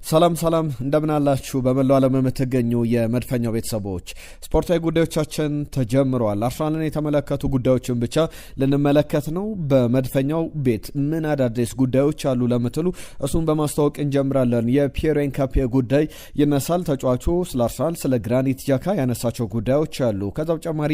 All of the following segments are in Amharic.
ሰላም እንደምን አላችሁ? በመላው ዓለም የምትገኙ የመድፈኛው ቤተሰቦች ስፖርታዊ ጉዳዮቻችን ተጀምረዋል። አርሰናልን የተመለከቱ ጉዳዮችን ብቻ ልንመለከት ነው። በመድፈኛው ቤት ምን አዳዲስ ጉዳዮች አሉ ለምትሉ እሱን በማስተዋወቅ እንጀምራለን። የፒየር ኤንካፒ ጉዳይ ይነሳል። ተጫዋቹ ስለ አርሰናል ስለ ግራኒት ጃካ ያነሳቸው ጉዳዮች አሉ። ከዛ በተጨማሪ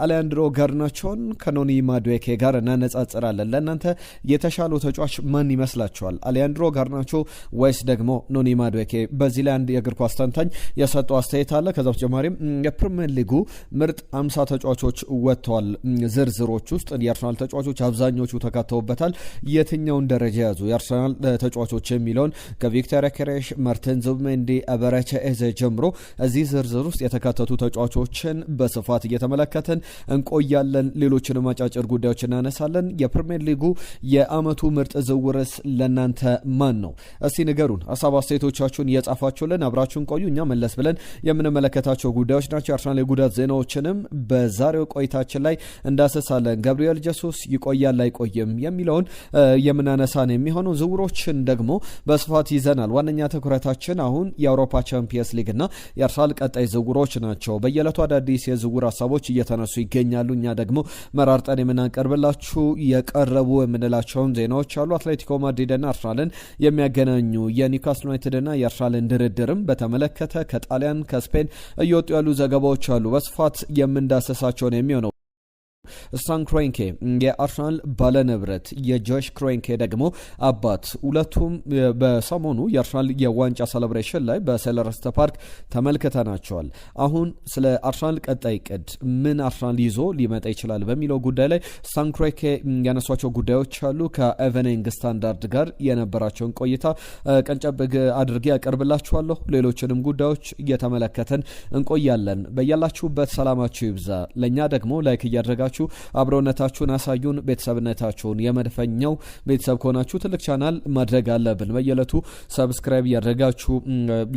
አሌያንድሮ ጋርናቾን ከኖኒ ማዱዌኬ ጋር እናነጻጽራለን። ለእናንተ የተሻለው ተጫዋች ማን ይመስላችኋል? አሌያንድሮ ጋርናቾ ወይስ ደግሞ ኖኒ ማዱዌኬ? በዚህ ላይ አንድ የእግር ኳስ ተንታኝ የሰጠው አስተያየት አለ። ከዛ በተጨማሪም የፕሪሚየር ሊጉ ምርጥ 50 ተጫዋቾች ወጥተዋል። ዝርዝሮች ውስጥ የአርሰናል ተጫዋቾች አብዛኞቹ ተካተውበታል። የትኛውን ደረጃ ያዙ የአርሰናል ተጫዋቾች የሚለውን ከቪክቶር ኬሬሽ፣ ማርቲን ዙቢሜንዲ፣ አበረቸ ኤዜ ጀምሮ እዚህ ዝርዝር ውስጥ የተካተቱ ተጫዋቾችን በስፋት እየተመለከትን እንቆያለን። ሌሎችንም አጫጭር ጉዳዮች እናነሳለን። የፕሪሚየር ሊጉ የአመቱ ምርጥ ዝውውርስ ለእናንተ ማን ነው? እስቲ ንገሩን። ሀሳብ አስተያየቶቻችሁን እየጻፋችሁልን አብራችሁን ቆዩ። እኛ መለስ ብለን የምንመለከታቸው ጉዳዮች ናቸው። የአርሰናል የጉዳት ዜናዎችንም በዛሬው ቆይታችን ላይ እንዳሰሳለን። ገብርኤል ጀሱስ ይቆያል አይቆይም የሚለውን የምናነሳን የሚሆነው ዝውውሮችን ደግሞ በስፋት ይዘናል። ዋነኛ ትኩረታችን አሁን የአውሮፓ ቻምፒየንስ ሊግ እና የአርሰናል ቀጣይ ዝውውሮች ናቸው። በየዕለቱ አዳዲስ የዝውውር ሀሳቦች እየተነሱ ይገኛሉ። እኛ ደግሞ መራርጠን የምናቀርብላችሁ የቀረቡ የምንላቸውን ዜናዎች አሉ። አትሌቲኮ ማድሪድና አርሰናልን የሚያገናኙ የኒውካስል ዩናይትድ እና የአርሰናልን ድርድርም በተመለከተ ከጣሊያን ከስፔን እየወጡ ያሉ ዘገባዎች አሉ። በስፋት የምንዳሰሳቸው ነው የሚሆነው። ስታን ክሮንኬ የአርሰናል ባለንብረት የጆሽ ክሮንኬ ደግሞ አባት፣ ሁለቱም በሰሞኑ የአርሰናል የዋንጫ ሴሌብሬሽን ላይ በሴልኸርስት ፓርክ ተመልክተናቸዋል። አሁን ስለ አርሰናል ቀጣይ ቅድ ምን አርሰናል ይዞ ሊመጣ ይችላል በሚለው ጉዳይ ላይ ስታን ክሮንኬ ያነሷቸው ጉዳዮች አሉ። ከኢቭኒንግ ስታንዳርድ ጋር የነበራቸውን ቆይታ ቀንጨብ አድርጌ ያቀርብላችኋለሁ። ሌሎችንም ጉዳዮች እየተመለከተን እንቆያለን። በያላችሁበት ሰላማችሁ ይብዛ። ለእኛ ደግሞ ላይክ እያደረጋችሁ አብሮነታችሁን አሳዩን። ቤተሰብነታችሁን የመድፈኛው ቤተሰብ ከሆናችሁ ትልቅ ቻናል ማድረግ አለብን። በየዕለቱ ሰብስክራይብ እያደረጋችሁ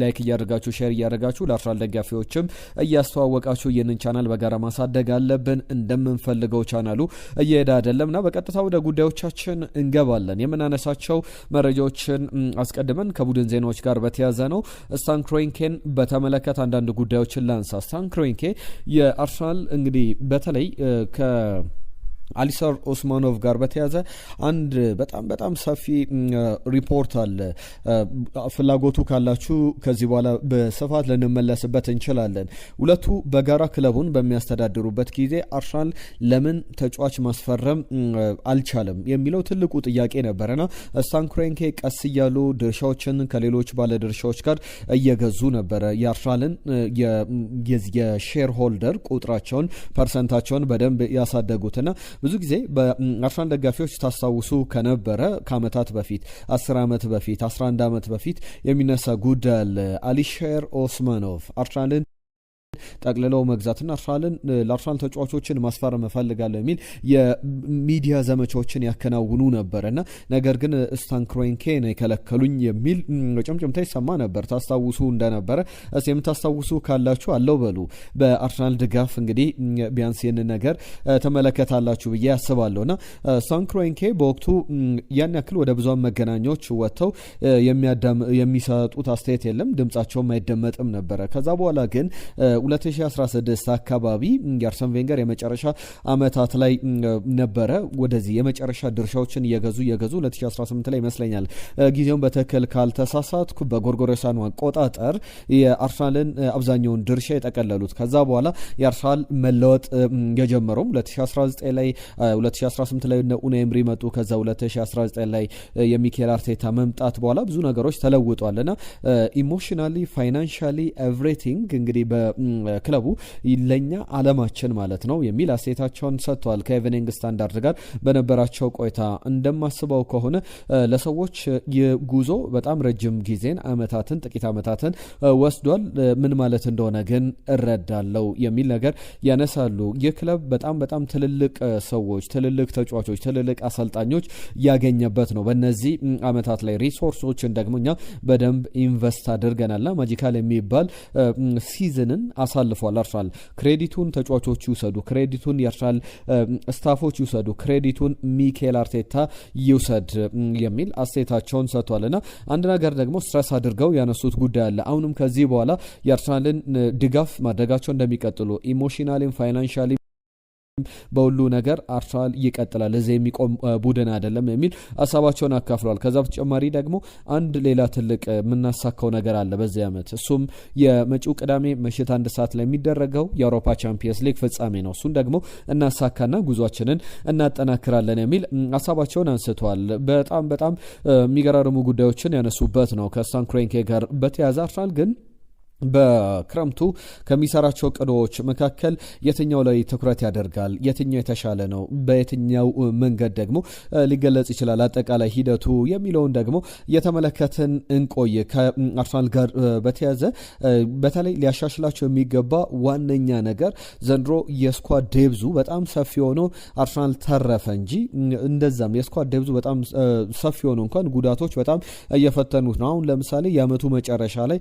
ላይክ እያደረጋችሁ ሼር እያደረጋችሁ ለአርሰናል ደጋፊዎችም እያስተዋወቃችሁ ይህንን ቻናል በጋራ ማሳደግ አለብን። እንደምንፈልገው ቻናሉ እየሄደ አይደለምና በቀጥታ ወደ ጉዳዮቻችን እንገባለን። የምናነሳቸው መረጃዎችን አስቀድመን ከቡድን ዜናዎች ጋር በተያያዘ ነው። ስታን ክሮንኬን በተመለከተ አንዳንድ ጉዳዮችን ላንሳ። ስታን ክሮንኬ የአርሰናል እንግዲህ በተለይ አሊሰር ኦስማኖቭ ጋር በተያዘ አንድ በጣም ሰፊ ሪፖርት አለ። ፍላጎቱ ካላችሁ ከዚህ በኋላ በስፋት ልንመለስበት እንችላለን። ሁለቱ በጋራ ክለቡን በሚያስተዳድሩበት ጊዜ አርሰናል ለምን ተጫዋች ማስፈረም አልቻለም የሚለው ትልቁ ጥያቄ ነበረና ስታን ክሮንኬ ቀስ እያሉ ድርሻዎችን ከሌሎች ባለድርሻዎች ጋር እየገዙ ነበረ። የአርሰናልን የሼር ሆልደር ቁጥራቸውን ፐርሰንታቸውን በደንብ ያሳደጉትና ብዙ ጊዜ በአርሰናል ደጋፊዎች ታስታውሱ ከነበረ ከአመታት በፊት 10 ዓመት በፊት 11 ዓመት በፊት የሚነሳ ጉዳይ አለ። አሊሼር ኦስማኖቭ አርሰናልን ጠቅልለው መግዛትና ለአርሰናል ተጫዋቾችን ማስፈረም እፈልጋለሁ የሚል የሚዲያ ዘመቻዎችን ያከናውኑ ነበርና ነገር ግን ስታን ክሮንኬ ነው የከለከሉኝ የሚል ጭምጭምታ ይሰማ ነበር። ታስታውሱ እንደነበረ የምታስታውሱ ካላችሁ አለው በሉ። በአርሰናል ድጋፍ እንግዲህ ቢያንስ ይህንን ነገር ተመለከታላችሁ ብዬ ያስባለሁና ስታን ክሮንኬ በወቅቱ ያን ያክል ወደ ብዙሃን መገናኛዎች ወጥተው የሚሰጡት አስተያየት የለም፣ ድምጻቸውም አይደመጥም ነበረ። ከዛ በኋላ ግን 2016 አካባቢ የአርሰን ቬንገር የመጨረሻ አመታት ላይ ነበረ ወደዚህ የመጨረሻ ድርሻዎችን እየገዙ 2018 ላይ ይመስለኛል ጊዜውን በትክክል ካልተሳሳትኩ በጎርጎሮሳኑ አቆጣጠር የአርሰናልን አብዛኛውን ድርሻ የጠቀለሉት። ከዛ በኋላ የአርሰናል መለወጥ የጀመረው 2019 ላይ 2018 ላይ ኡናይ ኤምሪ መጡ። ከዛ 2019 ላይ የሚኬል አርቴታ መምጣት በኋላ ብዙ ነገሮች ተለውጧልና ኢሞሽናሊ ፋይናንሻሊ ኤቭሪቲንግ እንግዲህ ክለቡ ለኛ አለማችን ማለት ነው የሚል አስተያየታቸውን ሰጥተዋል። ከኢቭኒንግ ስታንዳርድ ጋር በነበራቸው ቆይታ እንደማስበው ከሆነ ለሰዎች የጉዞ በጣም ረጅም ጊዜን ጥቂት አመታትን ወስዷል። ምን ማለት እንደሆነ ግን እረዳለው የሚል ነገር ያነሳሉ። ይህ ክለብ በጣም ትልልቅ ሰዎች፣ ትልልቅ ተጫዋቾች፣ ትልልቅ አሰልጣኞች ያገኘበት ነው። በእነዚህ አመታት ላይ ሪሶርሶችን ደግሞ እኛ በደንብ ኢንቨስት አድርገናልና ማጂካል የሚባል ሲዝንን አሳልፏል። አርሰናል ክሬዲቱን ተጫዋቾቹ ይውሰዱ፣ ክሬዲቱን የአርሰናል ስታፎች ይውሰዱ፣ ክሬዲቱን ሚኬል አርቴታ ይውሰድ የሚል አስተያየታቸውን ሰጥቷልና አንድ ነገር ደግሞ ስትረስ አድርገው ያነሱት ጉዳይ አለ። አሁንም ከዚህ በኋላ የአርሰናልን ድጋፍ ማድረጋቸው እንደሚቀጥሉ ኢሞሽናሊም ፋይናንሻሊ በሁሉ ነገር አርሰናል ይቀጥላል፣ እዚህ የሚቆም ቡድን አይደለም የሚል ሀሳባቸውን አካፍለዋል። ከዛ በተጨማሪ ደግሞ አንድ ሌላ ትልቅ የምናሳካው ነገር አለ በዚህ ዓመት። እሱም የመጪው ቅዳሜ ምሽት 1 ሰዓት ላይ የሚደረገው የአውሮፓ ቻምፒየንስ ሊግ ፍጻሜ ነው። እሱን ደግሞ እናሳካና ጉዟችንን እናጠናክራለን የሚል ሀሳባቸውን አንስተዋል። በጣም የሚገራርሙ ጉዳዮችን ያነሱበት ነው። ከስታን ክሮንኬ ጋር በተያያዘ አርሰናል ግን በክረምቱ ከሚሰራቸው ቅዶች መካከል የትኛው ላይ ትኩረት ያደርጋል፣ የትኛው የተሻለ ነው፣ በየትኛው መንገድ ደግሞ ሊገለጽ ይችላል አጠቃላይ ሂደቱ የሚለውን ደግሞ እየተመለከትን እንቆይ። ከአርሰናል ጋር በተያዘ በተለይ ሊያሻሽላቸው የሚገባ ዋነኛ ነገር ዘንድሮ የስኳድ ዴብዙ በጣም ሰፊ ሆኖ አርሰናል ተረፈ እንጂ እንደዛም የስኳድ ዴብዙ በጣም ሰፊ ሆኖ እንኳን ጉዳቶች በጣም እየፈተኑት ነው። አሁን ለምሳሌ የአመቱ መጨረሻ ላይ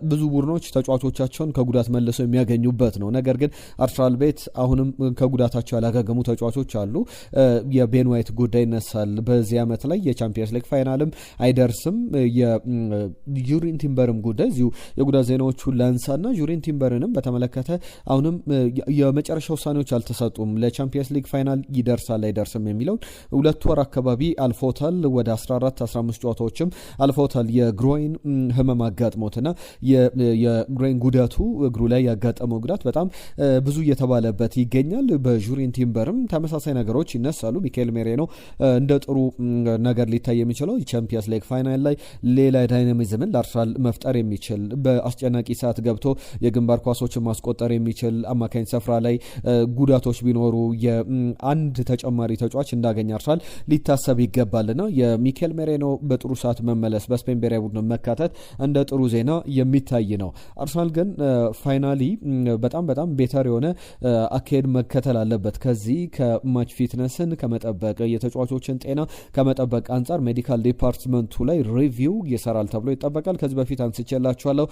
ብዙ ቡድኖች ተጫዋቾቻቸውን ከጉዳት መልሰው የሚያገኙበት ነው። ነገር ግን አርሰናል ቤት አሁንም ከጉዳታቸው ያላገገሙ ተጫዋቾች አሉ። የቤን ዋይት ጉዳይ ይነሳል። በዚህ ዓመት ላይ የቻምፒየንስ ሊግ ፋይናልም አይደርስም። የጁሪን ቲምበርም ጉዳይ እዚሁ የጉዳት ዜናዎቹን ላንሳና ጁሪን ቲምበርንም በተመለከተ አሁንም የመጨረሻ ውሳኔዎች አልተሰጡም። ለቻምፒየንስ ሊግ ፋይናል ይደርሳል አይደርስም የሚለውን 2 ወር አካባቢ አልፎታል። ወደ 14-15 ጨዋታዎችም አልፎታል። የግሮይን ህመም አጋጥሞትና የግሬን ጉዳቱ እግሩ ላይ ያጋጠመው ጉዳት በጣም ብዙ እየተባለበት ይገኛል። በጁሪን ቲምበርም ተመሳሳይ ነገሮች ይነሳሉ። ሚካኤል ሜሬኖ እንደ ጥሩ ነገር ሊታይ የሚችለው ቻምፒየንስ ሊግ ፋይናል ላይ ሌላ ዳይናሚዝምን ለአርሰናል መፍጠር የሚችል በአስጨናቂ ሰዓት ገብቶ የግንባር ኳሶችን ማስቆጠር የሚችል አማካኝ ስፍራ ላይ ጉዳቶች ቢኖሩ የአንድ ተጨማሪ ተጫዋች እንዳገኘ አርሰናል ሊታሰብ ይገባልና የሚካኤል ሜሬኖ በጥሩ ሰዓት መመለስ በስፔን ብሔራዊ ቡድን መካተት እንደ ጥሩ ዜና የሚታይ ነው። አርሰናል ግን ፋይናሊ በጣም ቤተር የሆነ አካሄድ መከተል አለበት። ከዚህ ከማች ፊትነስን ከመጠበቅ የተጫዋቾችን ጤና ከመጠበቅ አንጻር ሜዲካል ዲፓርትመንቱ ላይ ሪቪው ይሰራል ተብሎ ይጠበቃል። ከዚህ በፊት አንስቼላችኋለሁ።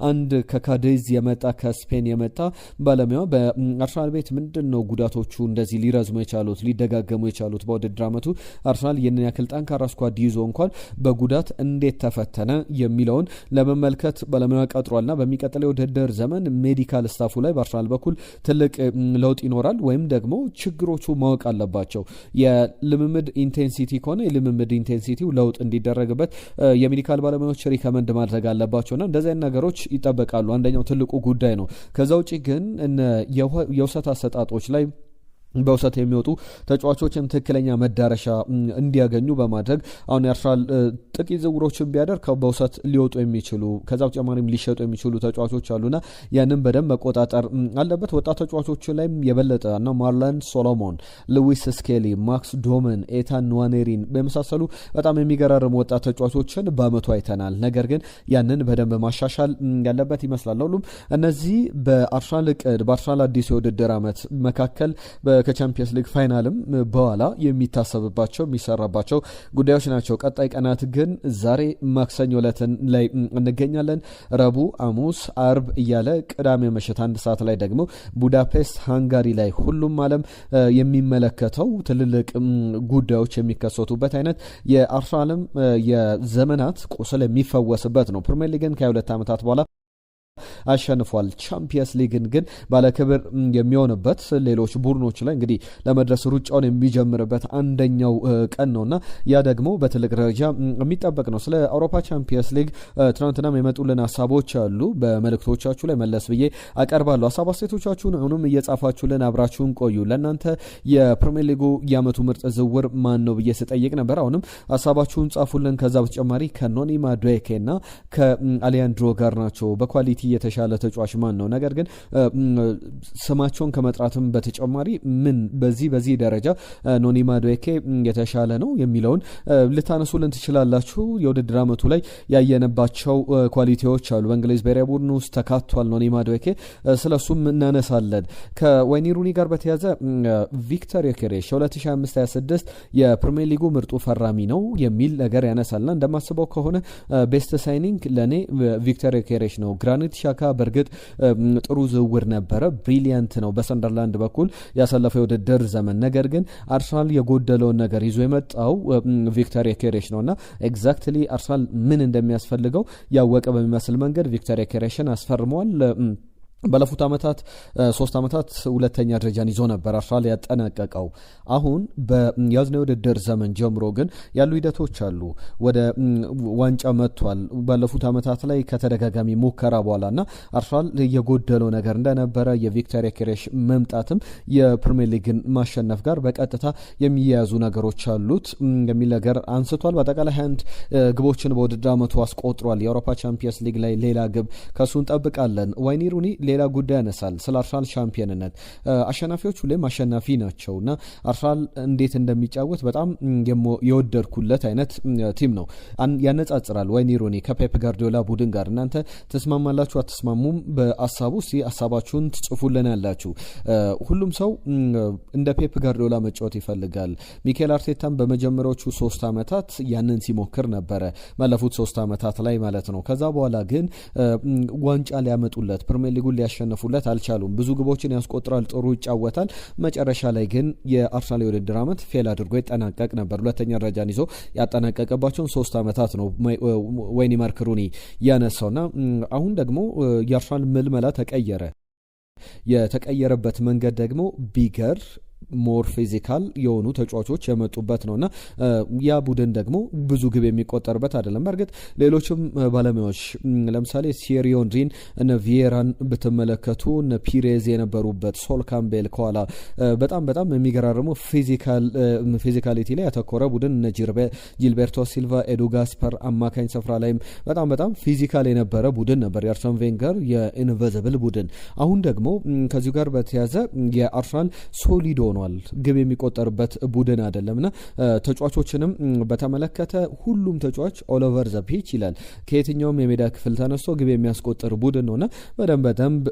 አንድ ከካዴዝ የመጣ ከስፔን የመጣ ባለሙያ በአርሰናል ቤት ምንድነው ጉዳቶቹ እንደዚህ ሊረዝሙ የቻሉት ሊደጋገሙ የቻሉት በውድድር ዓመቱ አርሰናል የንን ያክል ጠንካራ ስኳድ ይዞ እንኳን በጉዳት እንዴት ተፈተነ የሚለውን ለመመልከት ባለሙያ ቀጥሯልና በሚቀጥለው የውድድር ዘመን ሜዲካል ስታፉ ላይ በአርሰናል በኩል ትልቅ ለውጥ ይኖራል ወይም ደግሞ ችግሮቹ ማወቅ አለባቸው። የልምምድ ኢንቴንሲቲ ከሆነ የልምምድ ኢንቴንሲቲው ለውጥ እንዲደረግበት የሜዲካል ባለሙያዎች ሪከመንድ ማድረግ አለባቸውና እንደዚህ አይነት ነገሮች ይጠበቃሉ። አንደኛው ትልቁ ጉዳይ ነው። ከዛ ውጪ ግን የውሰት አሰጣጦች ላይ በውሰት የሚወጡ ተጫዋቾችን ትክክለኛ መዳረሻ እንዲያገኙ በማድረግ አሁን የአርሰናል ጥቂት ዝውውሮችን ቢያደርግ በውሰት ሊወጡ የሚችሉ ከዛ በተጨማሪም ሊሸጡ የሚችሉ ተጫዋቾች አሉና ያንን በደንብ መቆጣጠር አለበት። ወጣት ተጫዋቾች ላይም የበለጠ እና ማርላን ሶሎሞን፣ ሉዊስ ስኬሊ፣ ማክስ ዶመን፣ ኤታን ንዋኔሪን በመሳሰሉ በጣም የሚገራርሙ ወጣት ተጫዋቾችን በአመቱ አይተናል። ነገር ግን ያንን በደንብ ማሻሻል ያለበት ይመስላል። ሁሉም እነዚህ በአርሰናል እቅድ በአርሰናል አዲስ የውድድር ዓመት መካከል ከቻምፒየንስ ሊግ ፋይናልም በኋላ የሚታሰብባቸው የሚሰራባቸው ጉዳዮች ናቸው። ቀጣይ ቀናት ግን ዛሬ ማክሰኞ ዕለትን ላይ እንገኛለን። ረቡዕ፣ ሐሙስ፣ አርብ እያለ ቅዳሜ ምሽት 1 ሰዓት ላይ ደግሞ ቡዳፔስት ሃንጋሪ ላይ ሁሉም ዓለም የሚመለከተው ትልልቅ ጉዳዮች የሚከሰቱበት አይነት የአርሰናልም የዘመናት ቁስል የሚፈወስበት ነው። ፕሪሚየር ሊግን ከ22 ዓመታት በኋላ አሸንፏል። ቻምፒየንስ ሊግን ግን ባለክብር የሚሆንበት ሌሎች ቡድኖች ላይ እንግዲህ ለመድረስ ሩጫውን የሚጀምርበት አንደኛው ቀን ነውና ያ ደግሞ በትልቅ ደረጃ የሚጠበቅ ነው። ስለ አውሮፓ ቻምፒየንስ ሊግ ትናንትናም የመጡልን ሀሳቦች አሉ። በመልእክቶቻችሁ ላይ መለስ ብዬ አቀርባለሁ። ሀሳብ አስተያየቶቻችሁን አሁንም እየጻፋችሁልን አብራችሁን ቆዩ። ለእናንተ የፕሪሚየር ሊጉ የአመቱ ምርጥ ዝውውር ማን ነው ብዬ ስጠይቅ ነበር። አሁንም ሀሳባችሁን ጻፉልን። ከዛ በተጨማሪ ከኖኒ ማዱዌኬ እና ከአሊያንድሮ ጋር ናቸው በኳሊቲ የተሻለ ተጫዋች ማን ነው? ነገር ግን ስማቸውን ከመጥራትም በተጨማሪ ምን በዚህ ደረጃ ኖኒ ማዱዌኬ የተሻለ ነው የሚለውን ልታነሱልን ትችላላችሁ። የውድድር ዓመቱ ላይ ያየነባቸው ኳሊቲዎች አሉ። በእንግሊዝ ብሔራዊ ቡድን ውስጥ ተካቷል ኖኒ ማዱዌኬ፣ ስለሱም እናነሳለን። ከወይኒ ሩኒ ጋር በተያዘ ቪክተር ዮኬሬሽ 2025-26 የፕሪሚየር ሊጉ ምርጡ ፈራሚ ነው የሚል ነገር ያነሳልና እንደማስበው ከሆነ ቤስት ሳይኒንግ ለእኔ ቪክተር ዮኬሬሽ ነው። ግራኒት ሻካ በእርግጥ ጥሩ ዝውውር ነበረ፣ ብሪሊያንት ነው በሰንደርላንድ በኩል ያሳለፈው የውድድር ዘመን። ነገር ግን አርሰናል የጎደለውን ነገር ይዞ የመጣው ቪክተር ዮኬሬሽ ነውና ኤግዛክትሊ አርሰናል ምን እንደሚያስፈልገው ያወቀ በሚመስል መንገድ ቪክተር ዮኬሬሽን አስፈርመዋል። ባለፉት ዓመታት 3 ዓመታት ሁለተኛ ደረጃን ይዞ ነበር አርሰናል ያጠናቀቀው። አሁን በያዝነው ውድድር ዘመን ጀምሮ ግን ያሉ ሂደቶች አሉ። ወደ ዋንጫ መጥቷል ባለፉት ዓመታት ላይ ከተደጋጋሚ ሙከራ በኋላና አርሰናል የጎደለው ነገር እንደነበረ የቪክተር ዮኬሬሽ መምጣትም የፕሪሚየር ሊግን ማሸነፍ ጋር በቀጥታ የሚያያዙ ነገሮች አሉት የሚል ነገር አንስቷል። በአጠቃላይ 21 ግቦችን በውድድር ዓመቱ አስቆጥሯል። የአውሮፓ ቻምፒየንስ ሊግ ላይ ሌላ ግብ ከሱ እንጠብቃለን። ዋይኒ ሩኒ ሌላ ጉዳይ ያነሳል ስለ አርሰናል ሻምፒዮንነት። አሸናፊዎች ሁሌም አሸናፊ ናቸውና አርሰናል እንዴት እንደሚጫወት በጣም የወደድኩለት አይነት ቲም ነው። ያነጻጽራል ዋይኒ ሩኒ ከፔፕ ጋርዲዮላ ቡድን ጋር። እናንተ ተስማማላችሁ አትስማሙም? በሀሳቡ ሀሳባችሁን ትጽፉልን ያላችሁ። ሁሉም ሰው እንደ ፔፕ ጋርዲዮላ መጫወት ይፈልጋል። ሚኬል አርቴታም በመጀመሪያዎቹ 3 ዓመታት ያንን ሲሞክር ነበረ፣ ባለፉት 3 ዓመታት ላይ ማለት ነው። ከዛ በኋላ ግን ዋንጫ ሊያመጡለት ፕሪሚየር ሊጉን ሊያሸንፉለት አልቻሉም። ብዙ ግቦችን ያስቆጥራል፣ ጥሩ ይጫወታል። መጨረሻ ላይ ግን የአርሰናል የውድድር ዓመት ፌል አድርጎ ይጠናቀቅ ነበር። ሁለተኛ ደረጃን ይዞ ያጠናቀቀባቸውን 3 ዓመታት ነው ዋይኒ ማርክ ሩኒ ያነሳውና አሁን ደግሞ የአርሰናል ምልመላ ተቀየረ። የተቀየረበት መንገድ ደግሞ ቢገር ሞር ፊዚካል የሆኑ ተጫዋቾች የመጡበት ነውና ያ ቡድን ደግሞ ብዙ ግብ የሚቆጠርበት አይደለም። በእርግጥ ሌሎችም ባለሙያዎች ለምሳሌ ቲየሪ ሄንሪን እነ ቪዬራን ብትመለከቱ እነ ፒሬዝ የነበሩበት ሶል ካምቤል ከኋላ በጣም የሚገራርሙ ፊዚካሊቲ ላይ ያተኮረ ቡድን እነ ጂልቤርቶ ሲልቫ፣ ኤዱ ጋስፐር አማካኝ ስፍራ ላይም በጣም ፊዚካል የነበረ ቡድን ነበር የአርሰን ቬንገር የኢንቨዚብል ቡድን። አሁን ደግሞ ከዚሁ ጋር በተያዘ የአርሰናል ሶሊዶ ሆኗል። ግብ የሚቆጠርበት ቡድን አይደለምና ተጫዋቾችንም በተመለከተ ሁሉም ተጫዋች ኦል ኦቨር ዘ ፒች ይላል። ከየትኛውም የሜዳ ክፍል ተነስቶ ግብ የሚያስቆጥር ቡድን ነውና በደንብ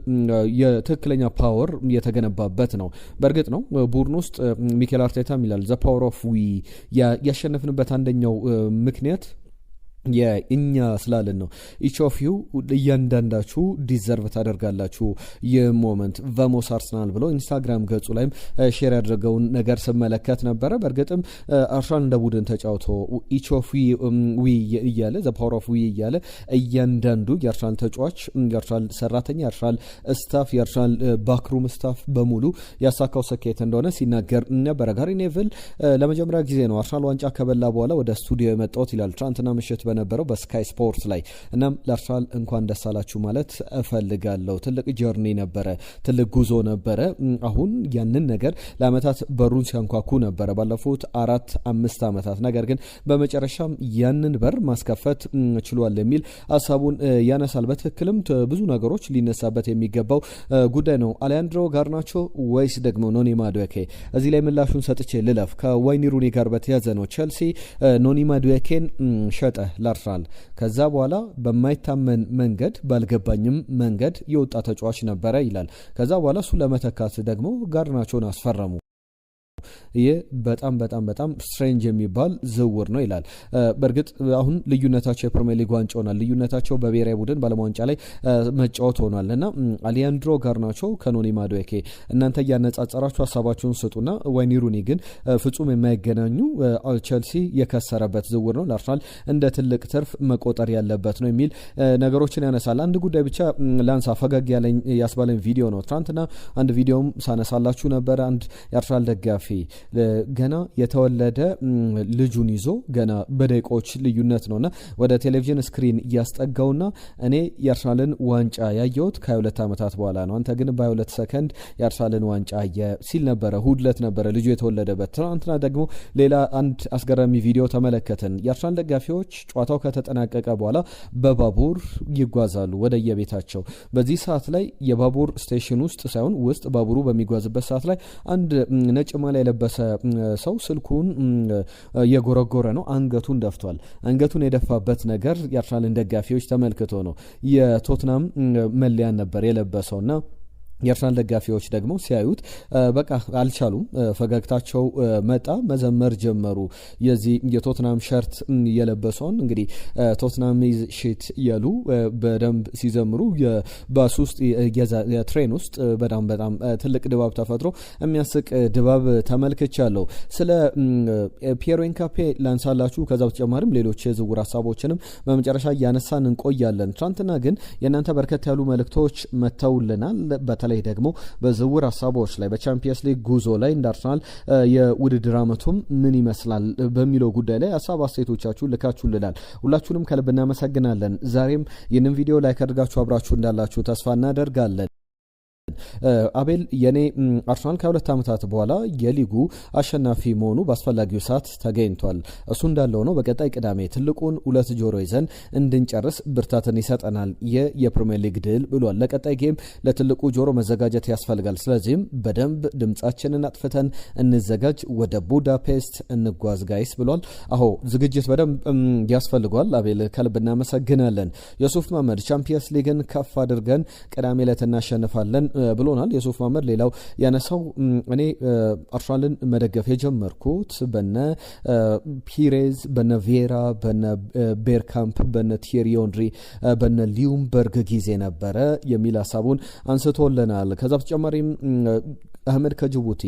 የትክክለኛ ፓወር የተገነባበት ነው። በእርግጥ ነው ቡድን ውስጥ ሚኬል አርቴታም ይላል ዘ ፓወር ኦፍ ዊ ያሸነፍንበት አንደኛው ምክንያት የእኛ ስላለን ነው። ኢች ኦፍ ዩ እያንዳንዳችሁ ዲዘርቭ ታደርጋላችሁ የሞመንት ቫሞስ አርሰናል ብሎ ኢንስታግራም ገጹ ላይም ሼር ያደረገውን ነገር ስመለከት ነበረ። በእርግጥም አርሰናል እንደ ቡድን ተጫውቶ ኢች ኦፍ ዊ እያለ ዘ ፓወር ኦፍ ዊ እያለ እያንዳንዱ የአርሰናል ተጫዋች፣ የአርሰናል ሰራተኛ፣ የአርሰናል ስታፍ፣ የአርሰናል ባክሩም ስታፍ በሙሉ ያሳካው ስኬት እንደሆነ ሲናገር ነበረ። ጋሪ ኔቭል ለመጀመሪያ ጊዜ ነው አርሰናል ዋንጫ ከበላ በኋላ ወደ ስቱዲዮ የመጣሁት ይላል ትናንትና ምሽት ነበረው በስካይ ስፖርት ላይ። እናም ለአርሰናል እንኳን ደስ አላችሁ ማለት እፈልጋለሁ። ትልቅ ጀርኒ ነበረ፣ ትልቅ ጉዞ ነበረ። አሁን ያንን ነገር ለአመታት በሩን ሲያንኳኩ ነበረ ባለፉት 4-5 ዓመታት። ነገር ግን በመጨረሻም ያንን በር ማስከፈት ችሏል የሚል ሀሳቡን ያነሳል። በትክክልም ብዙ ነገሮች ሊነሳበት የሚገባው ጉዳይ ነው። አሌያንድሮ ጋርናቾ ወይስ ደግሞ ኖኒ ማዱዌኬ? እዚህ ላይ ምላሹን ሰጥቼ ልለፍ። ከዋይኒ ሩኒ ጋር በተያዘ ነው። ቼልሲ ኖኒ ማዱዌኬን ሸጠ ለአርሰናል። ከዛ በኋላ በማይታመን መንገድ ባልገባኝም መንገድ የወጣ ተጫዋች ነበረ ይላል። ከዛ በኋላ እሱ ለመተካት ደግሞ ጋርናቾን አስፈረሙ። ይህ በጣም ስትሬንጅ የሚባል ዝውውር ነው ይላል። በእርግጥ አሁን ልዩነታቸው የፕሪሚየር ሊግ ዋንጫ ሆኗል። ልዩነታቸው በብሔራዊ ቡድን ባለም ዋንጫ ላይ መጫወት ሆኗል እና አሌያንድሮ ጋርናቾ ከኖኒ ማዱዌኬ እናንተ እያነጻጸራችሁ ሀሳባችሁን ስጡና ዋይኒ ሩኒ ግን ፍጹም የማይገናኙ ቼልሲ የከሰረበት ዝውውር ነው፣ ለአርሰናል እንደ ትልቅ ትርፍ መቆጠር ያለበት ነው የሚል ነገሮችን ያነሳል። አንድ ጉዳይ ብቻ ላንሳ፣ ፈገግ ያስባለኝ ቪዲዮ ነው። ትናንትና አንድ ቪዲዮም ሳነሳላችሁ ነበረ። አንድ የአርሰናል ደጋፊ ገና የተወለደ ልጁን ይዞ ገና በደቂቃዎች ልዩነት ነውና ወደ ቴሌቪዥን ስክሪን እያስጠጋውና እኔ የአርሰናልን ዋንጫ ያየሁት ከ22 ዓመታት በኋላ ነው፣ አንተ ግን በ22 ሰከንድ የአርሰናልን ዋንጫ ሲል ነበረ። ሁድለት ነበረ ልጁ የተወለደበት። ትናንትና ደግሞ ሌላ አንድ አስገራሚ ቪዲዮ ተመለከትን። የአርሰናል ደጋፊዎች ጨዋታው ከተጠናቀቀ በኋላ በባቡር ይጓዛሉ ወደ የቤታቸው። በዚህ ሰዓት ላይ የባቡር ስቴሽን ውስጥ ሳይሆን ውስጥ ባቡሩ በሚጓዝበት ሰዓት ላይ አንድ ነጭ ማሊያ የለበሰ ሰው ስልኩን የጎረጎረ ነው። አንገቱን ደፍቷል። አንገቱን የደፋበት ነገር የአርሰናልን ደጋፊዎች ተመልክቶ ነው። የቶትናም መለያን ነበር የለበሰውና የአርሰናል ደጋፊዎች ደግሞ ሲያዩት በቃ አልቻሉም። ፈገግታቸው መጣ፣ መዘመር ጀመሩ። የዚህ የቶትናም ሸርት የለበሰውን እንግዲህ ቶትናም ኢዝ ሺት እያሉ በደንብ ሲዘምሩ የባስ ውስጥ የትሬን ውስጥ በጣም ትልቅ ድባብ ተፈጥሮ የሚያስቅ ድባብ ተመልክቻለሁ። ስለ ፒየሮ ኢንካፔ ላንሳላችሁ። ከዛ በተጨማሪም ሌሎች የዝውውር ሀሳቦችንም በመጨረሻ እያነሳን እንቆያለን። ትናንትና ግን የእናንተ በርከት ያሉ መልእክቶች መተውልናል። በተለይ ደግሞ በዝውውር ሀሳቦች ላይ በቻምፒየንስ ሊግ ጉዞ ላይ እንደ አርሰናል የውድድር ዓመቱም ምን ይመስላል በሚለው ጉዳይ ላይ ሀሳብ አስተያየቶቻችሁን ልካችሁልናል። ሁላችሁንም ከልብ እናመሰግናለን። ዛሬም ይህንን ቪዲዮ ላይክ አድርጋችሁ አብራችሁ እንዳላችሁ ተስፋ እናደርጋለን። አቤል የኔ አርሰናል ከ2 ዓመታት በኋላ የሊጉ አሸናፊ መሆኑ በአስፈላጊው ሰዓት ተገኝቷል። እሱ እንዳለው ነው። በቀጣይ ቅዳሜ ትልቁን 2 ጆሮ ይዘን እንድንጨርስ ብርታትን ይሰጠናል የፕሪሚየር ሊግ ድል ብሏል። ለቀጣይ ጌም ለትልቁ ጆሮ መዘጋጀት ያስፈልጋል። ስለዚህም በደንብ ድምጻችንን አጥፍተን እንዘጋጅ፣ ወደ ቡዳፔስት እንጓዝ ጋይስ ብሏል። አዎ ዝግጅት በደንብ ያስፈልጓል። አቤል ከልብ እናመሰግናለን። የሱፍ መሐመድ ቻምፒየንስ ሊግን ከፍ አድርገን ቅዳሜ ዕለት እናሸንፋለን ብሎናል። የሱፍ መሐመድ ሌላው ያነሳው እኔ አርሰናልን መደገፍ የጀመርኩት በነ ፒሬዝ፣ በነ ቬራ፣ በነ ቤርካምፕ፣ በነ ቲየሪ ኦንሪ፣ በነ ሊዩምበርግ ጊዜ ነበረ የሚል ሀሳቡን አንስቶልናል። ከዛ በተጨማሪም አህመድ ከጅቡቲ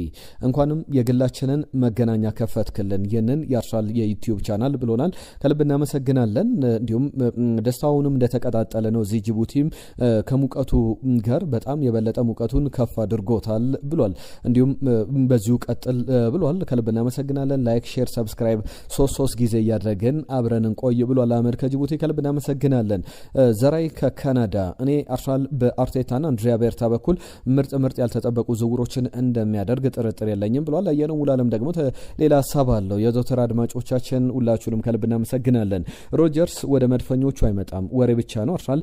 እንኳንም የግላችንን መገናኛ ከፈትክልን ይህንን የአርሰናል የዩቲዩብ ቻናል ብሎናል። ከልብ እናመሰግናለን። እንዲሁም ደስታውንም እንደተቀጣጠለ ነው። እዚህ ጅቡቲም ከሙቀቱ ጋር በጣም የበለጠ ሙቀቱን ከፍ አድርጎታል ብሏል። እንዲሁም በዚሁ ቀጥል ብሏል። ከልብ እናመሰግናለን። ላይክ፣ ሼር፣ ሰብስክራይብ 3 ጊዜ እያደረግን አብረን እንቆይ ብሏል አህመድ ከጅቡቲ። ከልብ እናመሰግናለን። ዘራይ ከካናዳ እኔ አርሰናል በአርቴታና አንድሪያ ቤርታ በኩል ምርጥ ያልተጠበቁ ዝውውሮችን እንደሚያደርግ ጥርጥር የለኝም ብሏል። አየነው ሙላለም ደግሞ ሌላ ሀሳብ አለው። የዘወትር አድማጮቻችን ሁላችሁንም ከልብ እናመሰግናለን። ሮጀርስ ወደ መድፈኞቹ አይመጣም፣ ወሬ ብቻ ነው። አርሰናል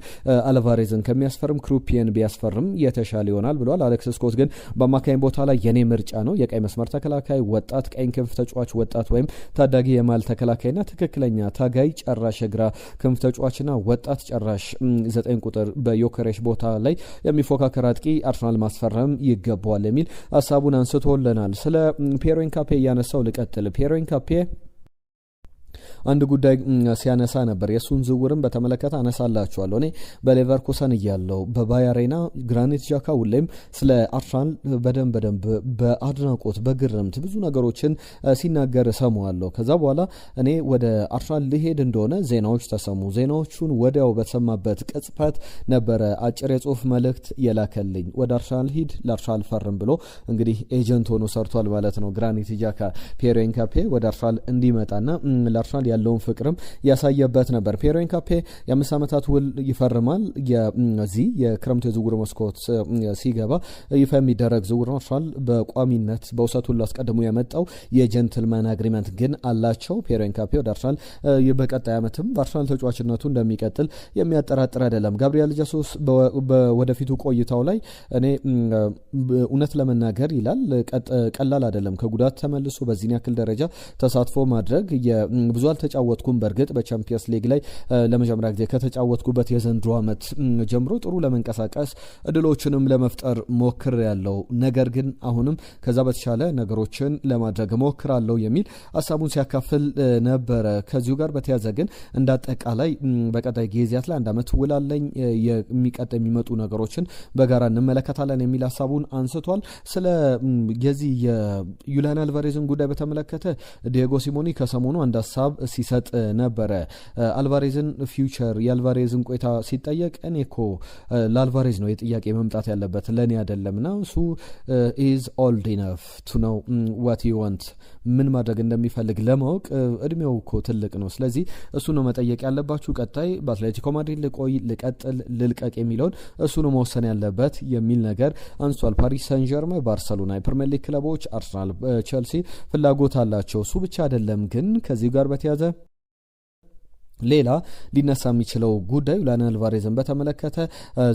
አልቫሬዝን ከሚያስፈርም ክሩፒየን ቢያስፈርም የተሻለ ይሆናል ብሏል። አሌክስ ስኮት ግን በአማካኝ ቦታ ላይ የኔ ምርጫ ነው፣ የቀይ መስመር ተከላካይ፣ ወጣት ቀኝ ክንፍ ተጫዋች፣ ወጣት ወይም ታዳጊ የማል ተከላካይና ትክክለኛ ታጋይ ጨራሽ የግራ ክንፍ ተጫዋችና ወጣት ጨራሽ 9 ቁጥር በዮከሬሽ ቦታ ላይ የሚፎካከር አጥቂ አርሰናል ማስፈረም ይገባዋል የሚል ሀሳቡን አንስቶልናል። ስለ ፒየሮ ኢንካፔ እያነሳው ልቀጥል። ፒየሮ ኢንካፔ አንድ ጉዳይ ሲያነሳ ነበር። የሱን ዝውውርን በተመለከተ አነሳላችኋለሁ። እኔ በሌቨርኩሰን እያለሁ በባየሬና ግራኒት ዣካ ሁሌም ስለ አርሰናል በደንብ በአድናቆት በግርምት ብዙ ነገሮችን ሲናገር ሰማዋለሁ። ከዛ በኋላ እኔ ወደ አርሰናል ሊሄድ እንደሆነ ዜናዎች ተሰሙ። ዜናዎቹን ወዲያው በተሰማበት ቅጽበት ነበረ አጭር የጽሁፍ መልእክት የላከልኝ። ወደ አርሰናል ሂድ፣ ለአርሰናል ፈርም ብሎ እንግዲህ ኤጀንት ሆኖ ሰርቷል ማለት ነው ግራኒት ዣካ ፒየሮ ኢንካፔ ወደ አርሰናል እንዲመጣና ለአርሰናል ያለውን ፍቅርም ያሳየበት ነበር። ፒየሮ ኢንካፔ የ5 ዓመታት ውል ይፈርማል። የዚህ የክረምቱ የዝውውር መስኮት ሲገባ ይፋ የሚደረግ ዝውውር ነው። አርሰናል በቋሚነት በውሰት ሁሉ አስቀድሞ ያመጣው የጀንትልማን አግሪመንት ግን አላቸው። ፒየሮ ኢንካፔ ወደ አርሰናል በቀጣይ ዓመትም በአርሰናል ተጫዋችነቱ እንደሚቀጥል የሚያጠራጥር አይደለም። ጋብሪኤል ጀሱስ ወደፊቱ ቆይታው ላይ እኔ እውነት ለመናገር ይላል ቀላል አይደለም ከጉዳት ተመልሶ በዚህን ያክል ደረጃ ተሳትፎ ማድረግ ብዙ አልተጫወትኩም። በእርግጥ በቻምፒየንስ ሊግ ላይ ለመጀመሪያ ጊዜ ከተጫወትኩበት የዘንድሮ ዓመት ጀምሮ ጥሩ ለመንቀሳቀስ እድሎችንም ለመፍጠር ሞክር ያለው ነገር ግን አሁንም ከዛ በተሻለ ነገሮችን ለማድረግ ሞክራለሁ የሚል ሀሳቡን ሲያካፍል ነበረ። ከዚሁ ጋር በተያዘ ግን እንዳጠቃላይ በቀጣይ ጊዜያት ላይ 1 ዓመት ውላለኝ የሚመጡ ነገሮችን በጋራ እንመለከታለን የሚል ሀሳቡን አንስቷል። ስለ የዚህ የዩሊያን አልቫሬዝን ጉዳይ በተመለከተ ዲየጎ ሲሞኒ ከሰሞኑ አንድ ሀሳብ ሲሰጥ ነበረ። አልቫሬዝን ፊውቸር የአልቫሬዝን ቆይታ ሲጠየቅ እኔ እኮ ለአልቫሬዝ ነው የጥያቄ መምጣት ያለበት ለእኔ አይደለምና እሱ ኢዝ ኦልድ ኢነፍ ቱ ኖው ዋት ዩ ዋንት ምን ማድረግ እንደሚፈልግ ለማወቅ እድሜው እኮ ትልቅ ነው። ስለዚህ እሱ ነው መጠየቅ ያለባችሁ። ቀጣይ በአትሌቲኮ ማድሪድ ልቆይ ልቀጥል ልልቀቅ የሚለውን እሱ ነው መወሰን ያለበት የሚል ነገር አንስቷል። ፓሪስ ሰን ዠርመን፣ ባርሰሎና፣ የፕሪሚየር ሊግ ክለቦች፣ አርሰናል፣ ቼልሲ ፍላጎት አላቸው። እሱ ብቻ አይደለም ግን ከዚህ ጋር በተያዘ ሌላ ሊነሳ የሚችለው ጉዳይ ዩሊያን አልቫሬዝን በተመለከተ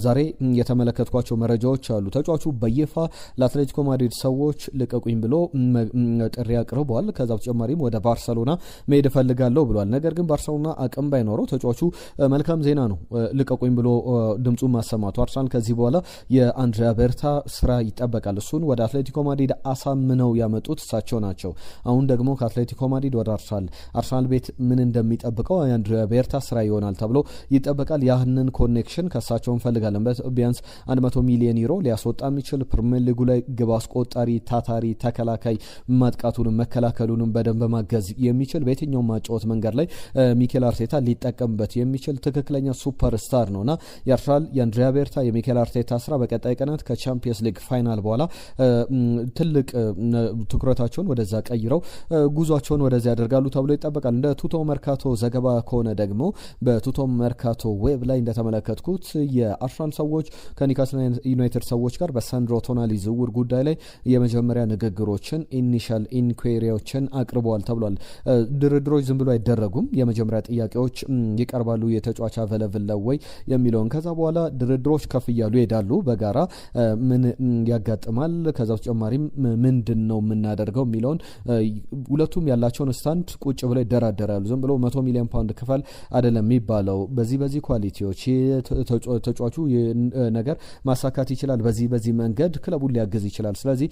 ዛሬ የተመለከትኳቸው መረጃዎች አሉ። ተጫዋቹ በይፋ ለአትሌቲኮ ማድሪድ ሰዎች ልቀቁኝ ብሎ ጥሪ አቅርበዋል። ከዛ በተጨማሪም ወደ ባርሰሎና መሄድ እፈልጋለሁ ብሏል። ነገር ግን ባርሰሎና አቅም ባይኖረው ተጫዋቹ መልካም ዜና ነው ልቀቁኝ ብሎ ድምፁን ማሰማቱ። አርሰናል ከዚህ በኋላ የአንድሪያ ቤርታ ስራ ይጠበቃል። እሱን ወደ አትሌቲኮ ማድሪድ አሳምነው ያመጡት እሳቸው ናቸው። አሁን ደግሞ ከአትሌቲኮ ማድሪድ ወደ አርሰናል ቤት ምን እንደሚጠብቀው ቤርታ ስራ ይሆናል ተብሎ ይጠበቃል። ያህንን ኮኔክሽን ከሳቸው እንፈልጋለን። ቢያንስ 100 ሚሊዮን ዩሮ ሊያስወጣ የሚችል ፕሪሚየር ሊጉ ላይ ግብ አስቆጣሪ፣ ታታሪ ተከላካይ፣ ማጥቃቱንም መከላከሉንም በደንብ ማገዝ የሚችል በየትኛውም ማጫወት መንገድ ላይ ሚኬል አርቴታ ሊጠቀምበት የሚችል ትክክለኛ ሱፐርስታር ነውና የአርሰናል የአንድሪያ ቤርታ የሚኬል አርቴታ ስራ በቀጣይ ቀናት ከቻምፒየንስ ሊግ ፋይናል በኋላ ትልቅ ትኩረታቸውን ወደዛ ቀይረው ጉዟቸውን ወደዛ ያደርጋሉ ተብሎ ይጠበቃል። እንደ ቱቶ መርካቶ ዘገባ ከሆነ ደግሞ በቱቶ መርካቶ ዌብ ላይ እንደተመለከትኩት የአርሰናል ሰዎች ከኒውካስል ዩናይትድ ሰዎች ጋር በሳንድሮ ቶናሊ ዝውውር ጉዳይ ላይ የመጀመሪያ ንግግሮችን ኢኒሻል ኢንኩዌሪዎችን አቅርበዋል ተብሏል። ድርድሮች ዝም ብሎ አይደረጉም። የመጀመሪያ ጥያቄዎች ይቀርባሉ። የተጫዋች አቬለብል ነው ወይ የሚለውን ከዛ በኋላ ድርድሮች ከፍ እያሉ ይሄዳሉ። በጋራ ምን ያጋጥማል፣ ከዛ በተጨማሪም ምንድን ነው የምናደርገው የሚለውን ሁለቱም ያላቸውን ስታንድ ቁጭ ብለው ይደራደራሉ። ዝም ብሎ 100 ሚሊዮን ፓውንድ ክፈል አይደለም የሚባለው። በዚህ ኳሊቲዎች ተጫዋቹ ነገር ማሳካት ይችላል፣ በዚህ መንገድ ክለቡን ሊያግዝ ይችላል። ስለዚህ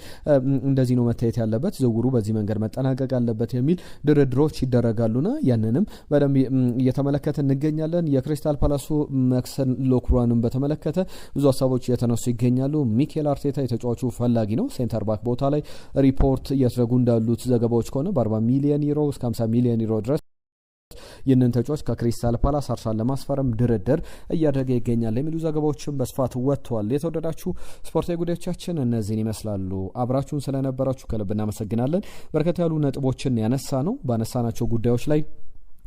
እንደዚህ ነው መታየት ያለበት፣ ዝውውሩ በዚህ መንገድ መጠናቀቅ አለበት የሚል ድርድሮች ይደረጋሉና ያንንም በደንብ እየተመለከተ እንገኛለን። የክሪስታል ፓላሱ መክሰን ሎክሯንን በተመለከተ ብዙ ሀሳቦች እየተነሱ ይገኛሉ። ሚኬል አርቴታ የተጫዋቹ ፈላጊ ነው። ሴንተር ባክ ቦታ ላይ ሪፖርት እየተደረጉ እንዳሉት ዘገባዎች ከሆነ በ40 ሚሊዮን ዩሮ እስከ 50 ሚሊዮን ዩሮ ድረስ ይህንን ተጫዋች ከክሪስታል ፓላስ አርሰናል ለማስፈረም ድርድር እያደረገ ይገኛል የሚሉ ዘገባዎችን በስፋት ወጥተዋል። የተወደዳችሁ ስፖርታዊ ጉዳዮቻችን እነዚህን ይመስላሉ። አብራችሁን ስለነበራችሁ ከልብ እናመሰግናለን። በርከት ያሉ ነጥቦችን ያነሳ ነው ባነሳናቸው ጉዳዮች ላይ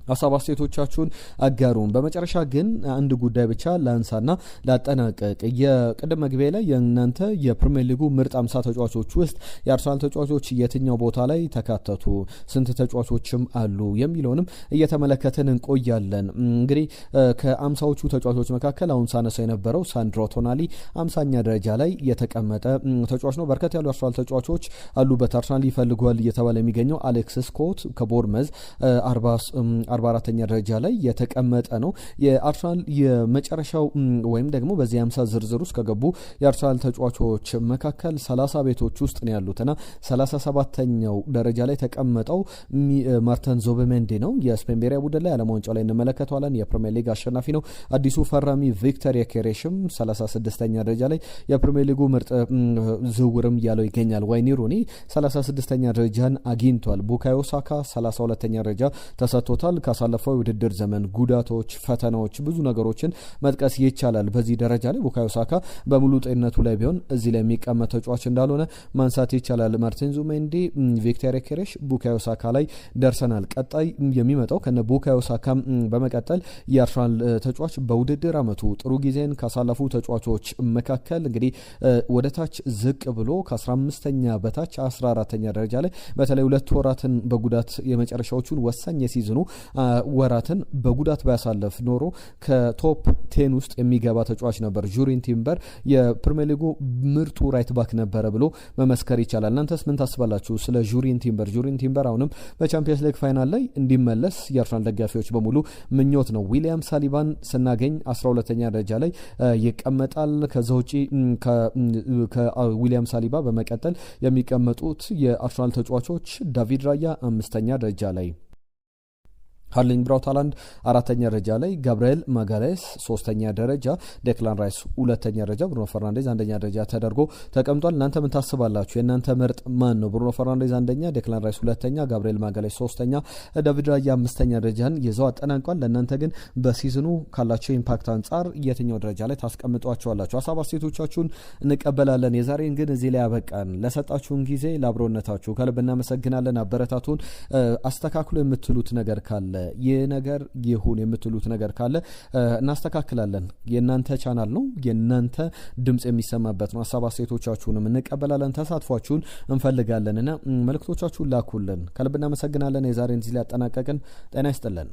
ሀሳብ አስተያየቶቻችሁን አጋሩን። በመጨረሻ ግን አንድ ጉዳይ ብቻ ላንሳና ላጠናቀቅ። የቅድም መግቢያ ላይ የእናንተ የፕሪሚየር ሊጉ ምርጥ 50 ተጫዋቾች ውስጥ የአርሰናል ተጫዋቾች የትኛው ቦታ ላይ ተካተቱ፣ ስንት ተጫዋቾችም አሉ የሚለውንም እየተመለከትን እንቆያለን። እንግዲህ ከ50ዎቹ ተጫዋቾች መካከል አሁን ሳነሳው የነበረው ሳንድሮ ቶናሊ 50ኛ ደረጃ ላይ የተቀመጠ ተጫዋች ነው። በርከት ያሉ አርሰናል ተጫዋቾች አሉበት። አርሰናል ይፈልጓል እየተባለ የሚገኘው አሌክስ ስኮት ከቦርመዝ 44ኛ ደረጃ ላይ የተቀመጠ ነው። የአርሰናል የመጨረሻው ወይም ደግሞ በዚህ 50 ዝርዝር ውስጥ ከገቡ የአርሰናል ተጫዋቾች መካከል 30 ቤቶች ውስጥ ነው ያሉትና 37ኛው ደረጃ ላይ ተቀመጠው ማርተን ዙቢሜንዲ ነው። የስፔን ብሔራዊ ቡድን ላይ ዓለም ዋንጫው ላይ እንመለከተዋለን። የፕሪሚየር ሊግ አሸናፊ ነው። አዲሱ ፈራሚ ቪክተር ዮኬሬሽም 36ኛ ደረጃ ላይ የፕሪሚየር ሊጉ ምርጥ ዝውውርም ያለው ይገኛል። ዋይኒ ሩኒ 36ኛ ደረጃን አግኝቷል። ቡካዮ ሳካ 32ኛ ደረጃ ተሰጥቶታል። ካሳለፈው የውድድር ዘመን ጉዳቶች፣ ፈተናዎች ብዙ ነገሮችን መጥቀስ ይቻላል። በዚህ ደረጃ ላይ ቡካዮ ሳካ በሙሉ ጤንነቱ ላይ ቢሆን እዚህ ላይ የሚቀመጥ ተጫዋች እንዳልሆነ ማንሳት ይቻላል። ማርቲን ዙቢሜንዲ፣ ቪክተር ዮኬሬሽ፣ ቡካዮ ሳካ ላይ ደርሰናል። ቀጣይ የሚመጣው ከነ ቡካዮ ሳካ በመቀጠል የአርሰናል ተጫዋች በውድድር አመቱ ጥሩ ጊዜን ካሳለፉ ተጫዋቾች መካከል እንግዲህ ወደ ታች ዝቅ ብሎ ከ15ኛ በታች 14ኛ ደረጃ ላይ በተለይ 2 ወራትን በጉዳት የመጨረሻዎቹን ወሳኝ የሲዝኑ ወራትን በጉዳት ባያሳለፍ ኖሮ ከቶፕ 10 ውስጥ የሚገባ ተጫዋች ነበር። ጁሪን ቲምበር የፕሪሚየር ሊጉ ምርጡ ራይት ባክ ነበረ ብሎ መመስከር ይቻላል። እናንተስ ምን ታስባላችሁ ስለ ጁሪን ቲምበር? ጁሪን ቲምበር አሁንም በቻምፒየንስ ሊግ ፋይናል ላይ እንዲመለስ የአርሰናል ደጋፊዎች በሙሉ ምኞት ነው። ዊሊያም ሳሊባን ስናገኝ 12ኛ ደረጃ ላይ ይቀመጣል። ከዛ ውጪ ከዊሊያም ሳሊባ በመቀጠል የሚቀመጡት የአርሰናል ተጫዋቾች ዳቪድ ራያ 5ኛ ደረጃ ላይ፣ ሃርሊንግ ብራውት ሃላንድ 4ኛ ደረጃ ላይ፣ ጋብርኤል ማጋሌስ 3ኛ ደረጃ፣ ዴክላን ራይስ 2ኛ ደረጃ፣ ብሩኖ ፈርናንዴዝ 1ኛ ደረጃ ተደርጎ ተቀምጧል። እናንተ ምን ታስባላችሁ? የእናንተ ምርጥ ማን ነው? ብሩኖ ፈርናንዴዝ 1ኛ፣ ዴክላን ራይስ 2ኛ፣ ጋብርኤል ማጋሌስ 3ኛ፣ ዳቪድ ራያ 5ኛ ደረጃን ይዘው አጠናቋል። ለእናንተ ግን በሲዝኑ ካላቸው ኢምፓክት አንጻር የትኛው ደረጃ ላይ ታስቀምጧቸዋላችሁ? ሀሳብ አስተያየቶቻችሁን እንቀበላለን። የዛሬን ግን እዚህ ላይ ያበቃን። ለሰጣችሁን ጊዜ ለአብሮነታችሁ ከልብ እናመሰግናለን። አበረታቱን። አስተካክሉ የምትሉት ነገር ካለ ይህ ነገር ይሁን የምትሉት ነገር ካለ እናስተካክላለን። የእናንተ ቻናል ነው፣ የእናንተ ድምጽ የሚሰማበት ነው። ሀሳብ አስተያየቶቻችሁንም እንቀበላለን፣ ተሳትፏችሁን እንፈልጋለን እና መልእክቶቻችሁን ላኩልን። ከልብ እናመሰግናለን። የዛሬን እዚህ ላይ ያጠናቀቅን። ጤና ይስጥልን።